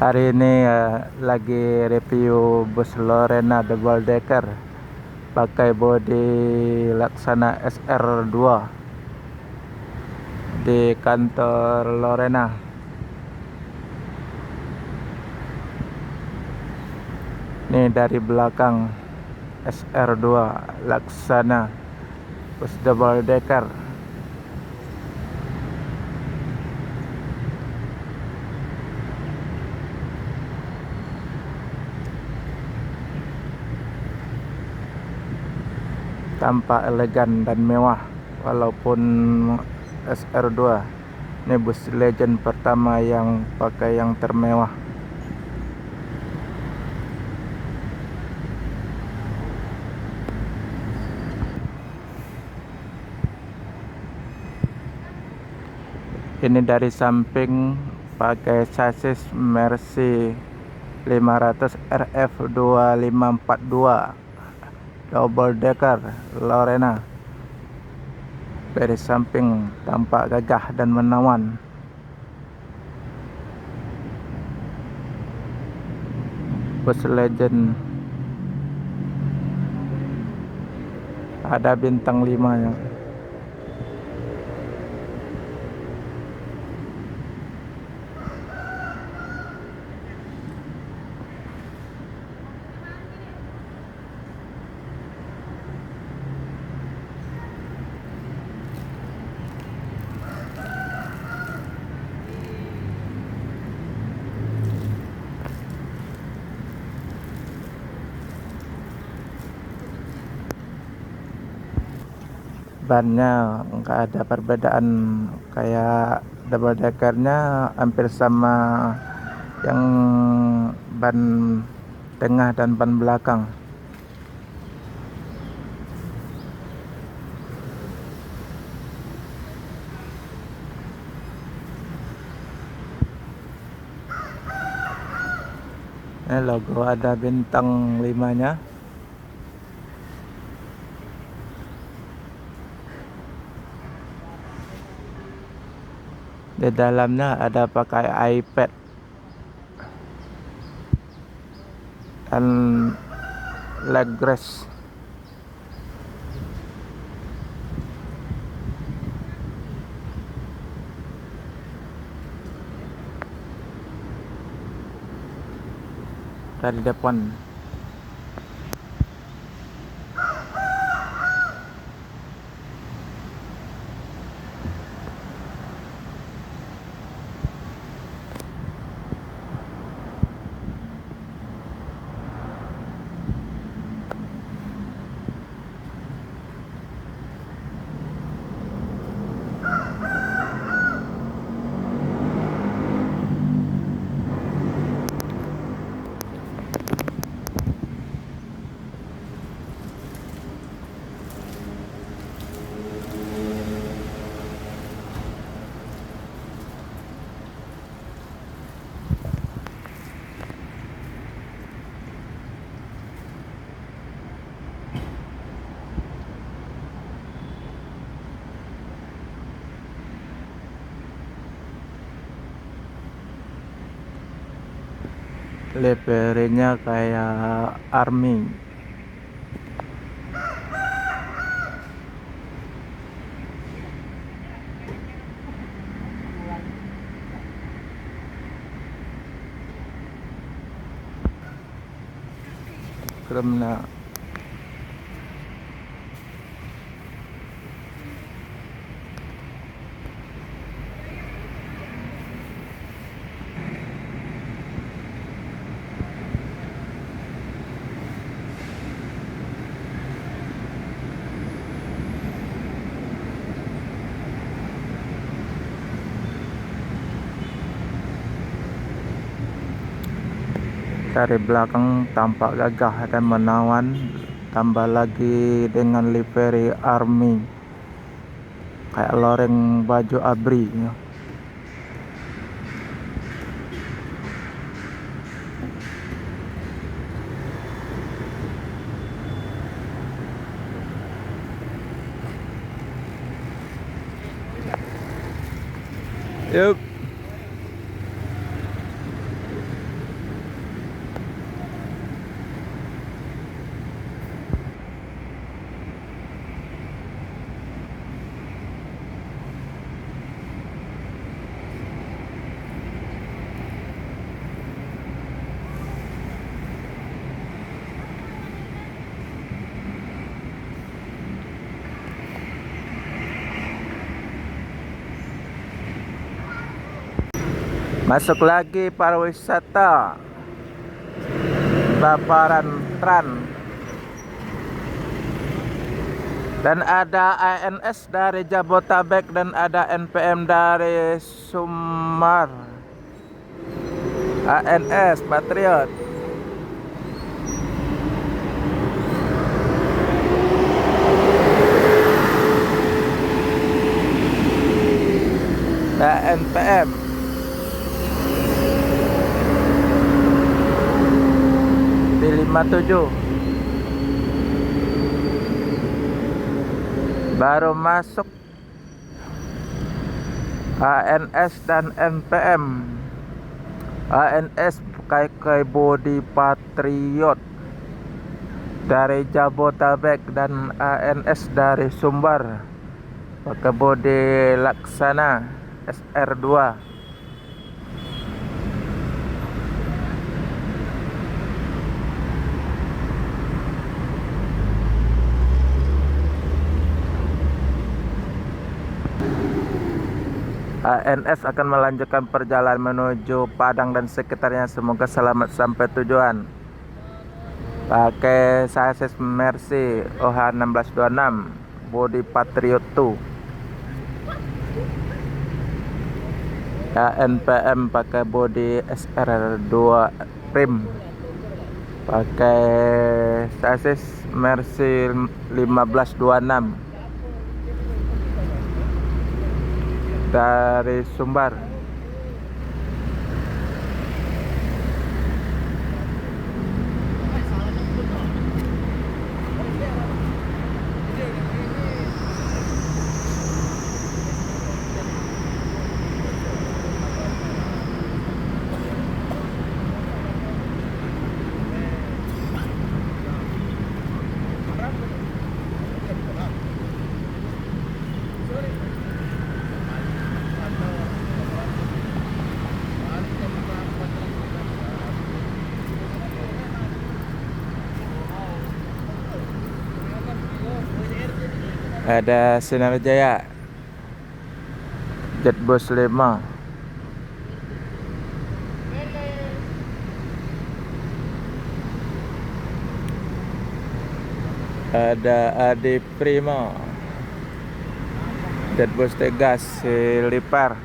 Hari ini lagi review bus Lorena double decker pakai bodi Laksana SR2 di kantor Lorena. Ini dari belakang SR2 Laksana bus double decker. Tampak elegan dan mewah walaupun SR2. Ini bus legend pertama yang pakai yang termewah. Ini dari samping pakai sasis Mercy 500 RF 2542 double decker Lorena. Dari samping tampak gagah dan menawan. Bus legend, ada bintang 5-nya. Bannya nggak ada perbedaan, kayak double deckernya hampir sama yang ban tengah dan ban belakang. Ini logo ada bintang 5-nya. Di dalamnya ada pakai iPad dan leg rest. Dari depan liverynya kayak army. Kremna dari belakang tampak gagah dan menawan, tambah lagi dengan livery army kayak loreng baju ABRI. Yuk. Masuk lagi pariwisata Babaran Tran. Dan ada ANS dari Jabotabek dan ada NPM dari Sumbar. ANS Patriot. Dan NPM. Di 57. Baru masuk ANS dan NPM. ANS pakai bodi Patriot dari Jabotabek dan ANS dari Sumbar pakai bodi Laksana SR2. ANS akan melanjutkan perjalanan menuju Padang dan sekitarnya. Semoga selamat sampai tujuan. Pakai chassis Mercy OH1626 bodi Patriot 2. NPM pakai bodi SR2 Prim. Pakai chassis Mercy 1526 dari Sumbar. Ada Sinar Jaya Jetbus 5. Ada Adi Prima Jetbus Tegas Silipar.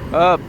Up.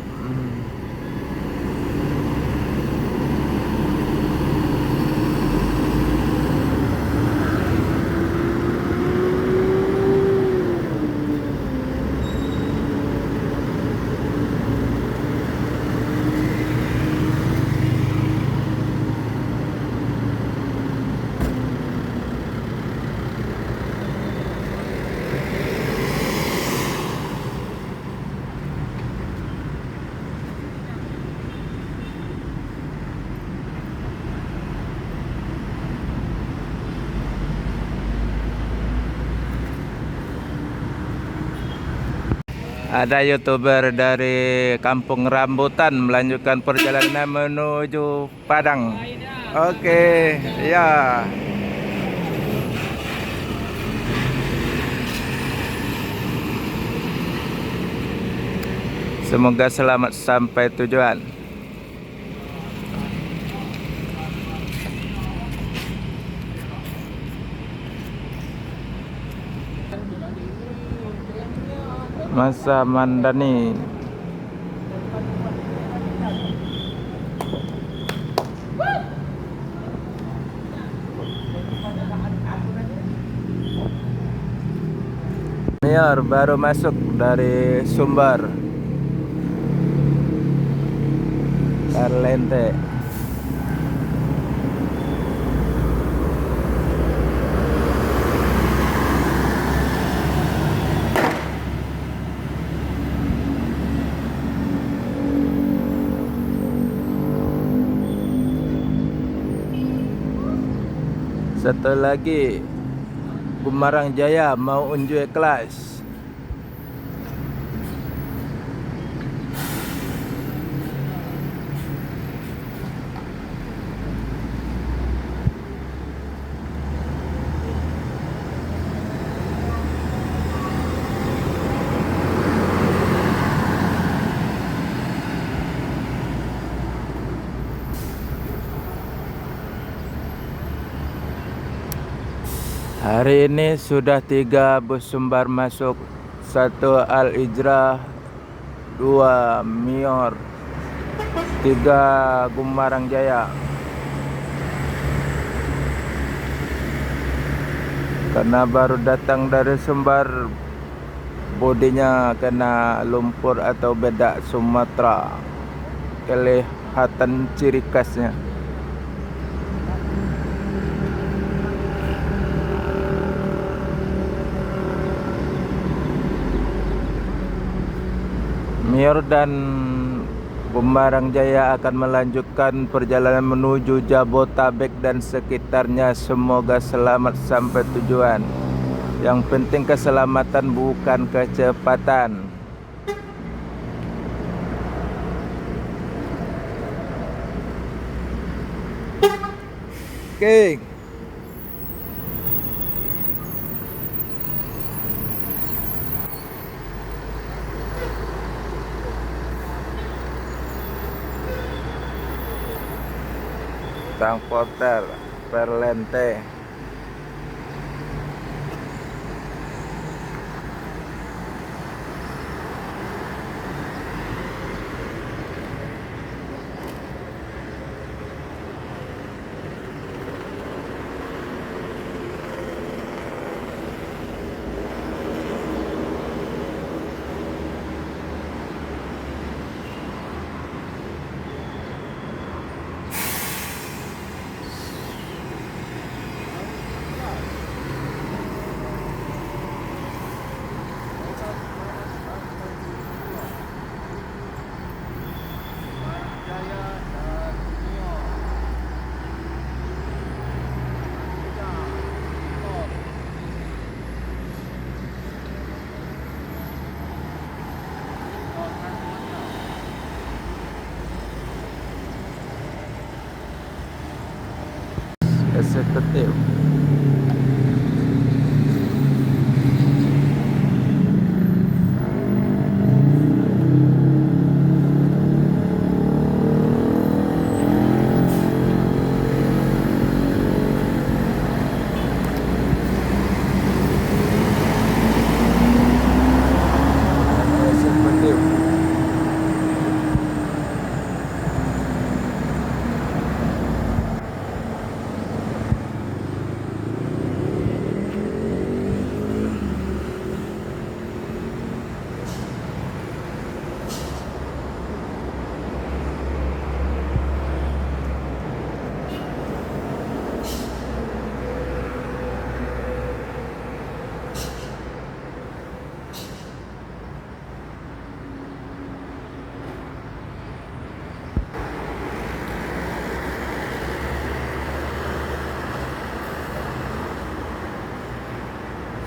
Ada YouTuber dari Kampung Rambutan melanjutkan perjalanan menuju Padang. Oke, ya. Semoga selamat sampai tujuan. Masa Mandani. Mior baru masuk dari Sumbar Karlente. Satu lagi Gumarang Jaya mau unjuk kelas. Hari ini sudah 3 bus Sumbar masuk, 1 Al-Ijrah, 2 Mior, 3 Gumarang Jaya. Karena baru datang dari Sumbar, bodinya kena lumpur atau bedak Sumatera. Kelihatan ciri khasnya. Mior dan Gumarang Jaya akan melanjutkan perjalanan menuju Jabotabek dan sekitarnya. Semoga selamat sampai tujuan. Yang penting keselamatan, bukan kecepatan. Oke. Transporter Perlente. Eksekutif. Eksekutif.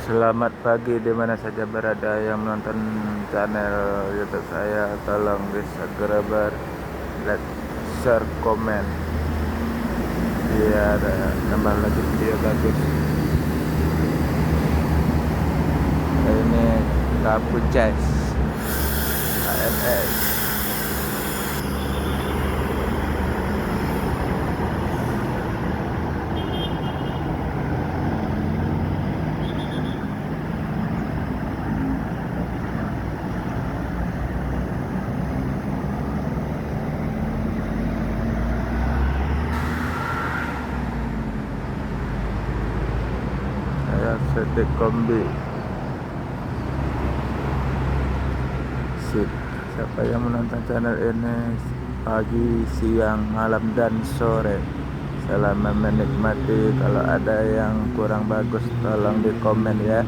Selamat pagi di mana saja berada yang menonton channel YouTube saya. Tolong di subscribe, like, share, komen biar nambah lagi video bagus. Ini Kapucas AMS. Saya sedek kombi. asik. Siapa yang menonton channel ini pagi, siang, malam, dan sore, selamat menikmati. Kalau ada yang kurang bagus tolong di komen ya.